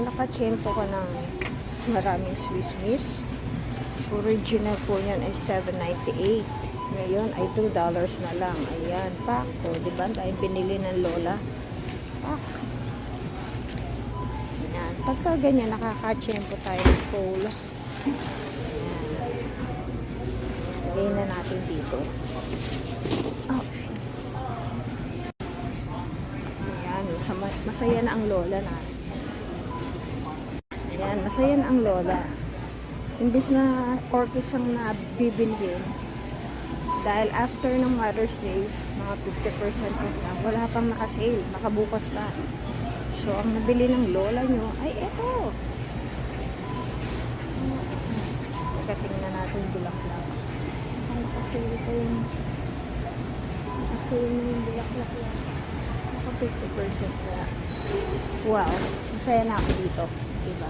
nakachempo ka ng maraming Swiss Miss, original po niyan ay $7.98. Ngayon ay $2 na lang. Ayan, pak. O, diba? Tayo binili ng lola. Pak. Ayan. Pagka ganyan, nakakachempo tayo ng cola. Ayan. Lagay na natin dito. Oh, ayan. Masaya na ang lola natin. Ayan, masaya na ang lola. Imbis na orchids ang nabibilhin, dahil after ng Mother's Day, mga 50% off na, wala pang nakasale, nakabukas pa. So, ang nabili ng lola nyo ay eto. Tingnan natin yung bulaklak. Nakasale pa yung nakasale na yung bulaklak lang. Naka 50% na. Wow, masaya na ako dito. Diba?